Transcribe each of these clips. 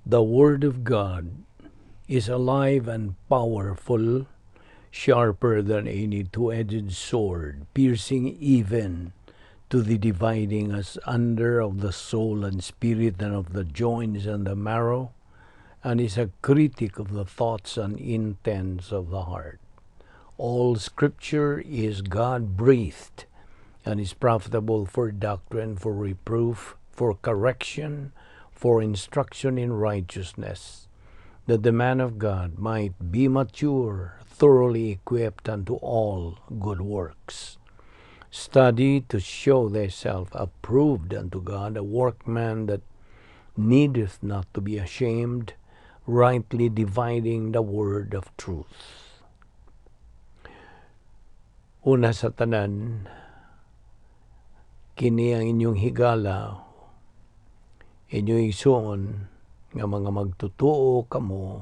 The Word of God is alive and powerful, sharper than any two-edged sword, piercing even to the dividing asunder of the soul and spirit and of the joints and the marrow, and is a critic of the thoughts and intents of the heart. All Scripture is God-breathed and is profitable for doctrine, for reproof, for correction, for instruction in righteousness, that the man of God might be mature, thoroughly equipped unto all good works. Study to show thyself approved unto God, a workman that needeth not to be ashamed, rightly dividing the word of truth. Una sa tanan, kini ang inyong higala, inyong igsuon, nga mga magtutuo kamo,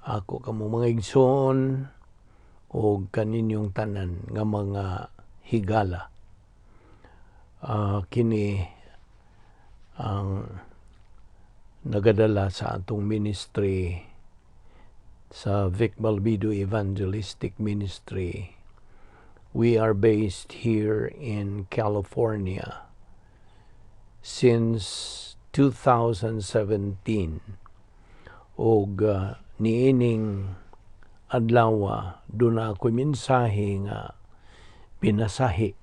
ako kamo mga igsuon, o kaninyong tanan, nga mga higala. Kini ang nagadala sa atong ministry sa Vic Balbido Evangelistic Ministry. We are based here in California since 2017. Og niining adlaw doon ako mensahe nga pinasahi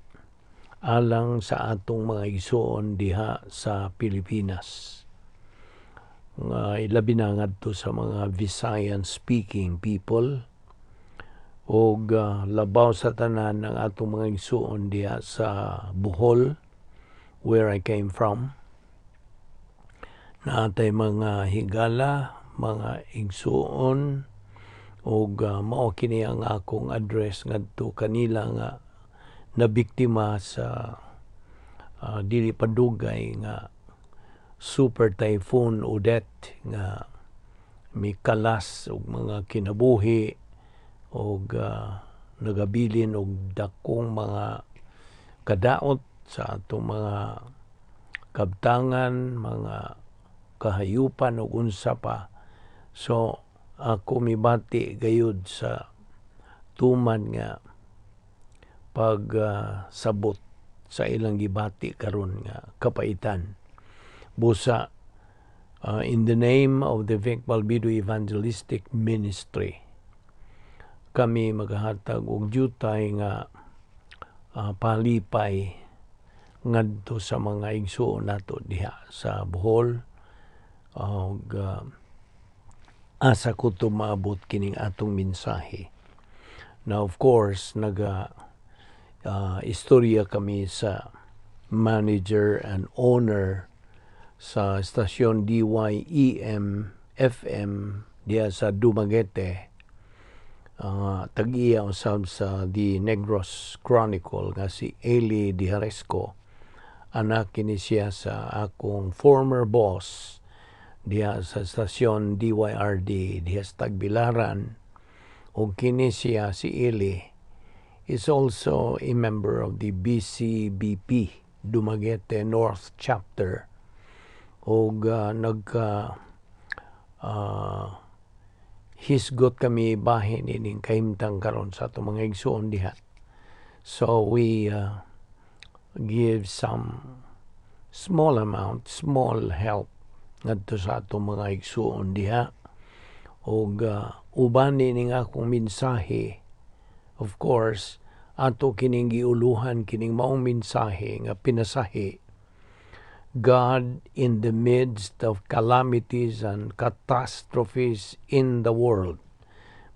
alang sa atong mga igsoon diha sa Pilipinas. Ilabi na ngadto sa mga Visayan speaking people og labaw sa tanan ng atong mga igsoon diha sa Bohol, where I came from. Naatay mga higala, mga igsuon, og mao kini ang akong address ngadto kanila nga nabiktima sa dili padugay nga Super Typhoon Odette nga mikalas og mga kinabuhi og nagabilin og dakong mga kadaot sa atong mga kabtangan, mga kahayupan o unsa pa. So, ako mibati gayud sa tuman nga pagsabot sa ilang gibati karon nga kapaitan. Busa, in the name of the Vic Balbido Evangelistic Ministry, kami maghatag og jutay nga palipay ngadto sa mga igsuon nato diha sa Bohol. Og asa ko to maabot kining atong mensahe. Now, of course, istorya kami sa manager and owner sa stasyon DYEM FM diya sa Dumaguete. Tag-iya usab sa The Negros Chronicle nga si Eli Diharesco. Anak kini siya sa akong former boss diya sa stasyon DYRD diya sa Tagbilaran. O kini siya, si Eli, is also a member of the BCBP Dumaguete North Chapter. O hisgot kami bahin ining kahimtang karon sa atong mga igsuon diha. So we give some small help ngadto sa atong mga igsuon diha. Og uban ning akong mensahe, of course, ato kining giuluhan kining maong mensahe nga pinasahi. God in the midst of calamities and catastrophes in the world.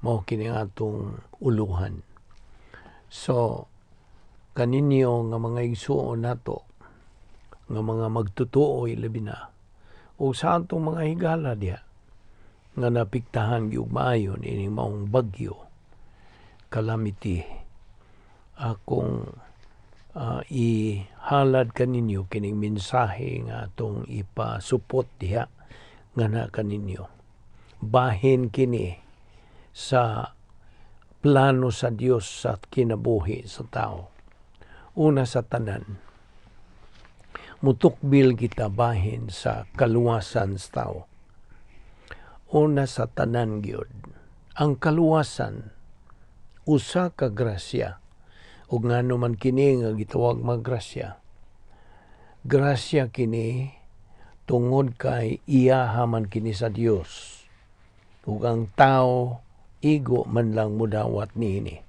Mao kini atong uluhan. So, kaninyo nga mga igsuon nato, nga mga magtutuo ilabi na, o sa atong mga higala diha, nga napiktahan gyud maayo ining maong bagyo, calamity, akong ihalad kaninyo kining mensahe nga atong ipasupot diha nga na kaninyo. Bahin kini sa plano sa Dios sa kinabuhi sa tao. Una sa tanan, mutukbil kita bahin sa kaluwasan sa tao. una sa tanan gyud. Ang kaluwasan usa ka grasya, ug ngano man kini nga gitawag maggrasya. Grasya kini tungod kay iyaha man kini sa Dios. Ug ang tao igo man lang mudawat niini.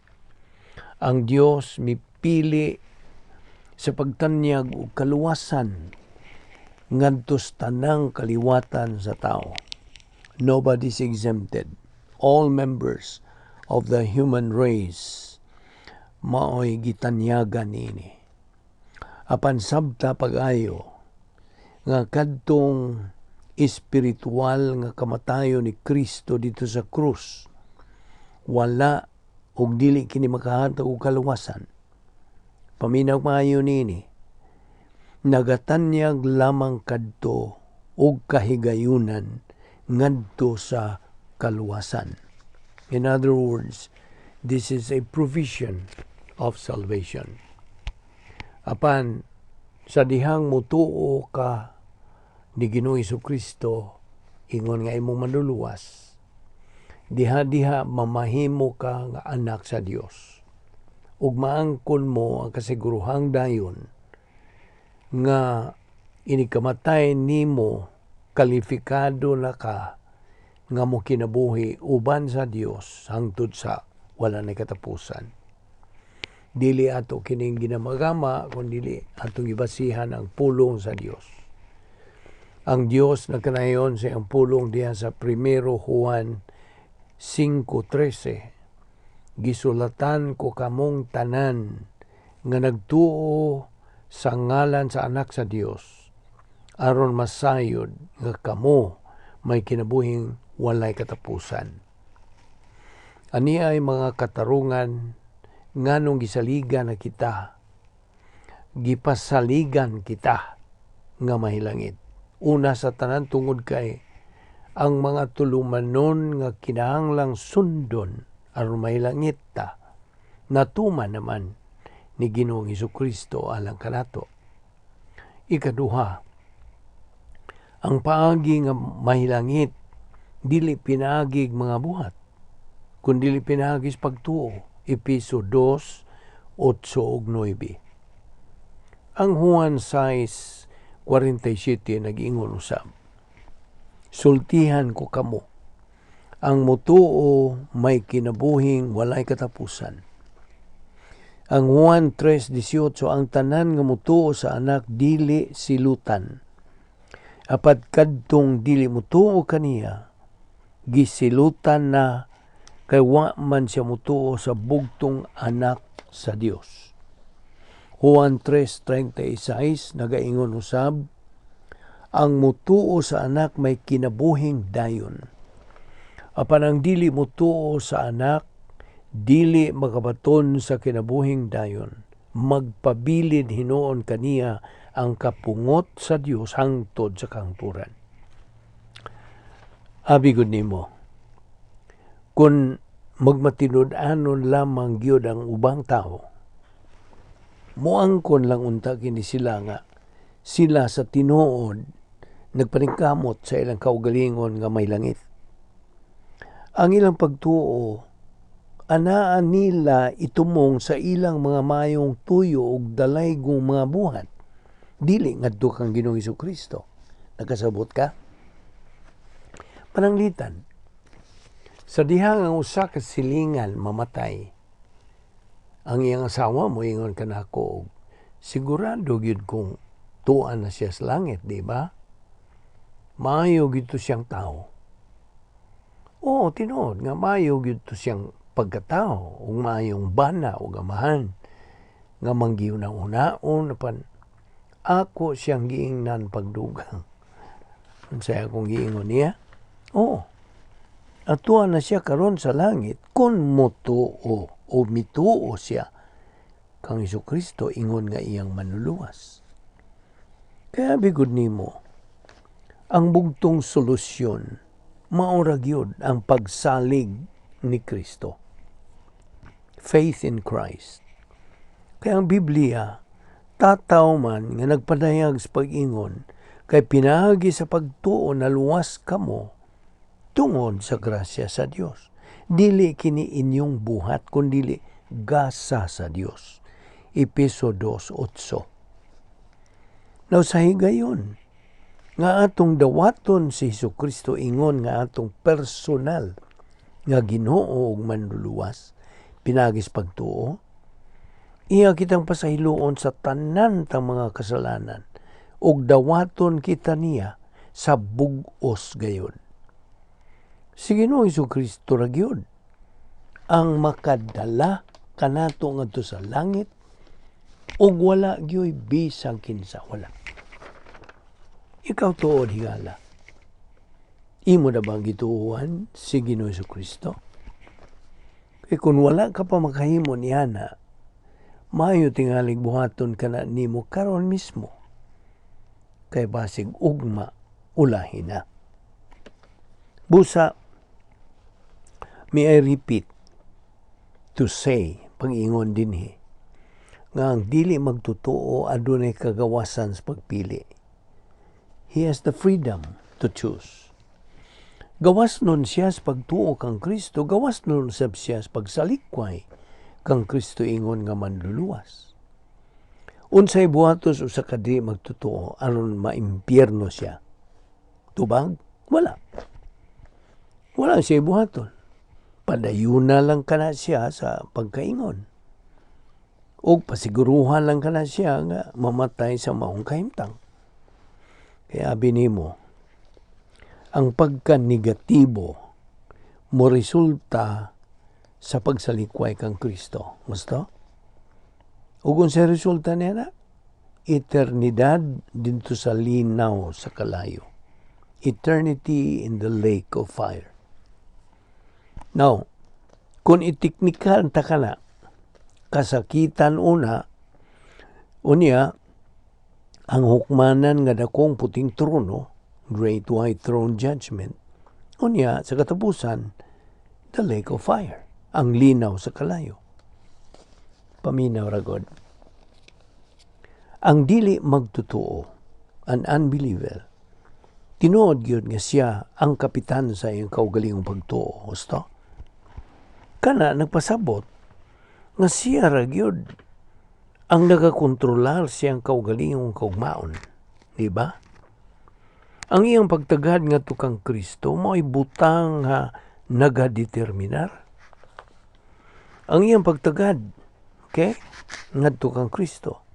Ang Dios mipili sa pagtanyag og kaluwasan ngadto sa tanang kaliwatan sa tao. Nobody's exempted. All members of the human race mao'y gitanyagan niini. Apan sabta pag-ayo nga kadtong espiritual nga kamatayon ni Kristo dito sa krus, wala ug dili kini makahatag og kaluwasan. Paminaw maayo nini, nagatanyag lamang kadto og kahigayunan ngadto sa kaluwasan. In other words, this is a provision of salvation. Apan sa dihang mutuo ka ni Ginoong Jesucristo, ingon nga imong manluluwas, diha mamahimo ka nga anak sa Dios. Ug maangkon mo ang kasiguruhang dayon nga inikamatay nimo, kalifikado na ka nga mo kinabuhi uban sa Dios hangtod sa wala na katapusan. Dili ato kining ginamagama, kundi atong ibasihan ang pulong sa Dios. Ang Dios nagkanayon sa ang pulong diha sa 1 Juan 5:13. Gisulatan ko kamong tanan nga nagtuo sa ngalan sa anak sa Dios, aron masayod nga kamo may kinabuhing walay katapusan. Ani ay mga katarungan nganong gisaligan na kita, gipasaligan kita nga mahilangit. Una sa tanan tungod kay ang mga tulumanon nga kinahanglang sundon aron mahilangit ta, natuman naman ni Ginoong Jesucristo alang kanato. Ikaduha, ang paagi nga mahilangit dili pinagig mga buhat, kundi dili pinagis pagtuo. Episo 2:8-9. Ang Juan 6:47 nag-ingon usab, sultihan ko kamo, ang mutuo may kinabuhing walay katapusan. Ang Juan 3:18, ang tanan nga mutuo sa anak dili silutan. Apat kadtong dili mutuo kaniya, gisilutan na kay wa man siya mutuo sa bugtong anak sa Dios. Juan 3:36 nagaingon usab, ang mutuo sa anak may kinabuhing dayon. Apan ang dili mutuo sa anak, dili makabaton sa kinabuhing dayon. Magpabilin hinuon kaniya ang kapungot sa Dios hangtod sa kahangturan. Abigod nimo, kung magmatinud-anon lamang gyud ang ubang tao, muangkon lang unta kini sila nga sila sa tinuod nagpaningkamot sa ilang kaugalingon nga may langit. Ang ilang pagtuo, anaan nila itumong sa ilang mga mayong tuyo ug dalaygong mga buhat. Dili ngadto kang Ginoong Jesucristo. Nakasabot ka? Pananglitan, sa dihang ang usa ka silingan mamatay, ang iyang asawa mo ingon kanako, sigurado gyud kung tuan na siya sa langit, di ba? Maayo gyud to siyang tao. Oo, tinuod nga maayo gyud to siyang pagkatao, ug maayong bana ug amahan nga manggiw na unaon apan ako siyang giingnan pagdugang. Unsay akong giingon niya? Oo. Atuan na siya karon sa langit kung mutuo o mituo siya kang Jesucristo ingon nga iyang manluluwas. Kaya bigod nimo, ang bugtong solusyon maura gyud ang pagsalig ni Kristo. Faith in Christ. Kaya ang Biblia, tataw man nga nagpadayag sa pag-ingon, kay pinagi sa pagtuo na luwas kamo, tungod sa grasya sa Dios. Dili kini inyong buhat kundi gasa sa Dios. Efeso 2:8. Now sa higayon nga atong dawaton si Hesukristo ingon nga atong personal nga Ginoo ug manluluwas pinagis pagtuo, iya kitang pasahiluon sa tanan tang mga kasalanan ug dawaton kita niya sa bug-os gayon. Si Ginoong Hesukristo ra gyud ang makadala kanato ngadto sa langit ug wala gyoy bisag kinsa, wala. Ikaw tuod higala. Imo na bang gituuhan si Ginoong Hesukristo? Kaya kung wala ka pa makahimo niyana, maayo tingalig buhaton ka na nimo karon mismo. Kay basig ugma ulahin na. Busa, may I repeat to say, pag-ingon dinhi, nga ang dili magtutuo adunay kagawasan sa pagpili. He has the freedom to choose. Gawas nun siya sa pagtuo kang Kristo, gawas nun siya sa pagsalikway kang Kristo ingon nga manluluwas. Unsay buhatos usa ka di magtutuo aron maimpyerno siya. Tubag? Wala. Wala siya buhaton. Padayuna lang kana siya sa pagkaingon. O pasiguruhan lang kana siya nga mamatay sa maong kahimtang. Kaya binimo, ang pagka-negatibo mo resulta sa pagsalikway kang Kristo. Gusto? O kung sa resulta niya, eternidad dito sa linaw sa kalayo. Eternity in the lake of fire. Now, kung itiknikal ta ka na, kasakitan unya, ang hukmanan nga dakong puting trono, Great White Throne Judgment, unya sa katapusan, the lake of fire, ang linaw sa kalayo. Paminaw ragod. Ang dili magtutuo, an unbeliever, tinuod gyud nga siya ang kapitan sa iyang kaugalingong pagtuo. Gusto? Kana nagpasabot nga siya ra gyud ang nagakontrolar siyang kaugalingong kaugmaon. Di ba? Ang iyang pagtagad nga tukang Kristo mo'y butang nga nagadeterminar. Ang iyang pagtagad, okay, nga tukang Kristo.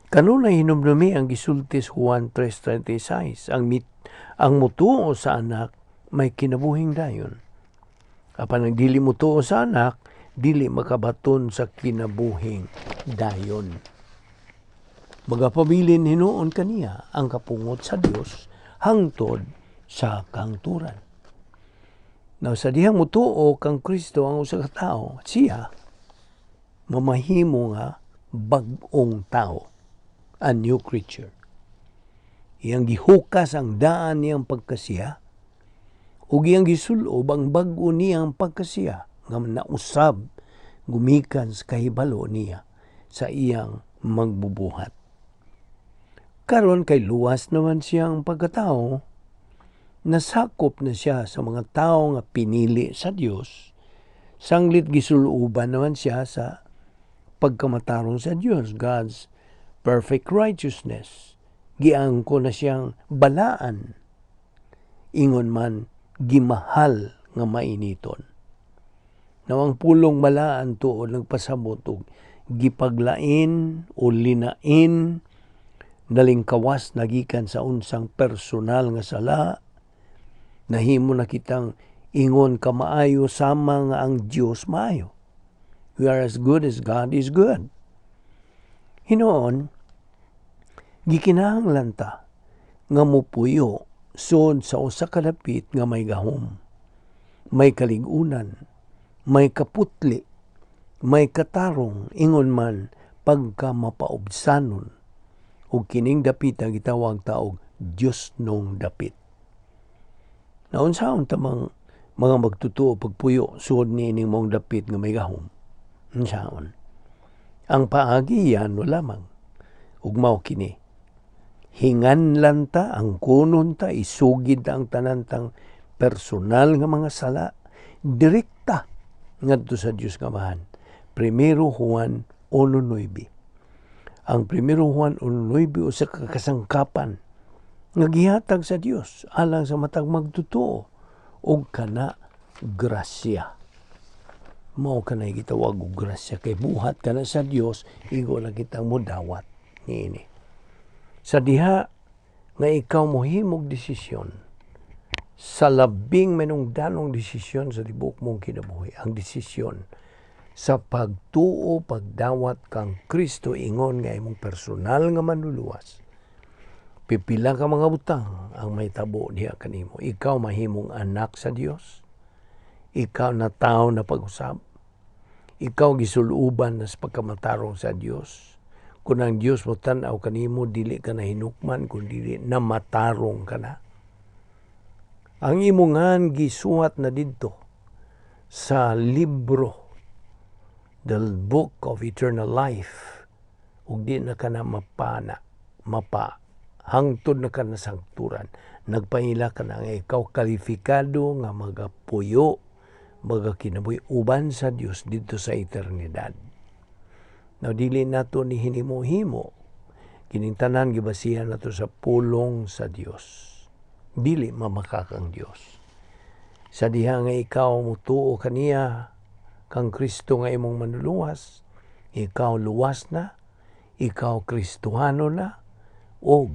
Kanunay hinumdumi ang gisultis Juan 3:36, ang mutuo sa anak may kinabuhing dayon. Apan ang dili mutuo sa anak, dili makabaton sa kinabuhing dayon. Magapabilin hinuon kaniya ang kapungot sa Dios hangtod sa kangturan. Now sa dihang mutuo kang Kristo ang usa ka tawo, siya mamahimo nga bag-ong tao, a new creature. Iyang gihukas ang daan niyang pagkasiya ug iyang gisulob ang bag-o niyang pagkasiya nga nausab gumikan sa kahibalo niya sa iyang magbubuhat. Karon kay luwas naman siyang pagkatao, nasakop na siya sa mga tao nga pinili sa Dios, sanglit gisuloban naman siya sa pagkamatarong sa Dios, God's perfect righteousness. Giangko na siyang balaan, ingon man gimahal nga mainiton. Nawang pulong malaan tuod nagpasabot og gipaglain o linain nalingkawas nagikan sa unsang personal nga sala, nahimo na kitang ingon ka maayo sama nga ang Dios maayo. We are as good as God is good. Hinoon, gikinahanglan ta nga mupuyo sud sa usa ka dapit nga may gahom, may kaligunan, may kaputli, may katarong, ingon man pagka mapaubsanon, ug kining dapit ang gitawag taog Dios nung dapit. Naunsaon tamang mga magtutuo pagpuyo sud niining mong dapit nga may gahom? Unsaon? Ang paagi yan lamang, ug mao kini. Hinganlan ta ang kunon ta, isugid ang tanantang personal nga mga sala direkta ngadto sa Dios nga Amahan. 1 Juan 1:9. Ang 1 Juan 1:9 usa ka kasangkapan nga gihatag sa Dios alang sa matag magtotoo og kana grasya. Mao kanay gitawag og grasya kay buhat kana sa Dios igo lang kitang modawat niini. Sa diha nga ikaw mohimog desisyon sa labing manungdanong desisyon sa tibuok mong kinabuhi, ang desisyon sa pagtuo pagdawat kang Kristo ingon nga imong personal nga manluluwas. Pipila ka mga butang ang may tabo diha kanimo. Ikaw mahimong anak sa Dios. Ikaw na tao na pag-usab. Ikaw gisuluban na sa pagkamatarong sa Dios. Kung ang Dios mo tan-aw kanimo, dili ka na hinukman, kung dili na matarong ka na. Ang imongan gisuhat na didto sa libro, the book of eternal life, ug di na ka na hangtod na ka na sangturan. Nagpahila ka na nga ikaw kalifikado nga magapuyo, magakinabuhi uban sa Dios dito sa eternidad. Now, dili nato ni hinimo-himo, kining tanan gibasihan nato sa pulong sa Dios. Dili mamakakang Dios. Sa diha nga ikaw mutuo kaniya, kang Kristo nga imong manluluwas, ikaw luwas na, ikaw Kristohano na, o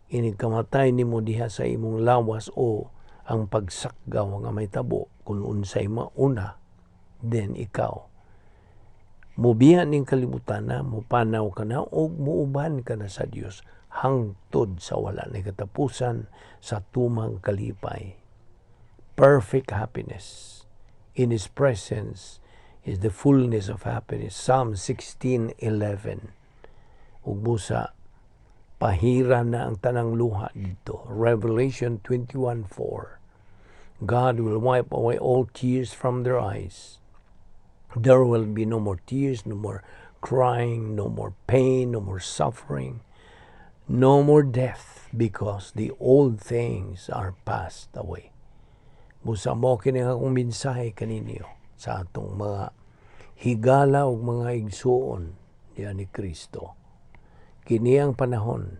inigkamatay nimo diha sa imong lawas o ang pagsakgaw nga may tabo kung unsay mauna, then ikaw mubiya ning kalibutan na, mupanaw ka na, o muuban ka na sa Dios hangtod sa wala na katapusan sa tumang kalipay. Perfect happiness. In His presence is the fullness of happiness. Psalm 16:11. Ug busa, pahira na ang tanang luha dito. Revelation 21:4. God will wipe away all tears from their eyes. There will be no more tears, no more crying, no more pain, no more suffering, no more death, because the old things are passed away. Busa mo kini akong mensahe kaninyo sa atong mga higala ug mga igsuon diyan ni Kristo. Kini ang panahon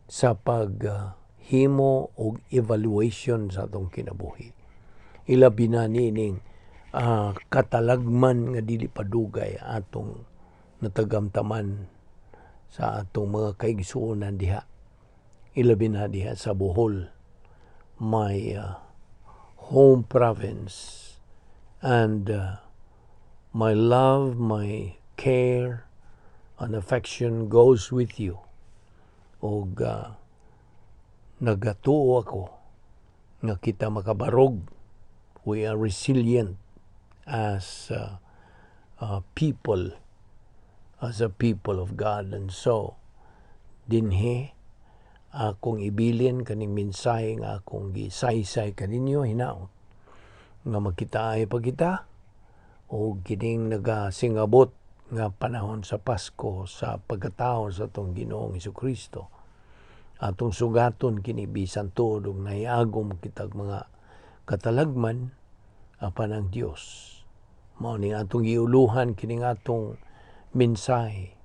sa paghimo og evaluation sa atong kinabuhi. Ilabi na nining katalagman nga dili padugay atong natagamtaman sa atong mga kaigsuonan diha. Ilabi na diha sa Bohol, my home province, and my love, my care, and affection goes with you. Og nagatuo ako nga kita makabarog. We are resilient as people, as a people of God. And so, dinhi, akong ibilin kaning mensahe nga akong gisaysay kaninyo hinaot nga magkitaay pa kita o kining nagasingabot nga panahon sa Pasko sa pagkatao sa atong Ginoong Jesucristo. Atong sugaton kini bisan tuod ug nahiagom kitag mga katalagman apan ang Dios. Mao ning atong giuluhan kining atong mensahe.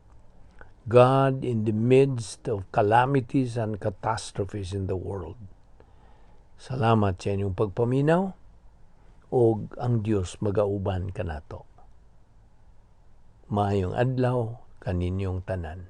God in the midst of calamities and catastrophes in the world. Salamat sa inyong pagpaminaw o ang Dios magauban kanato. Maayong adlaw kaninyong tanan.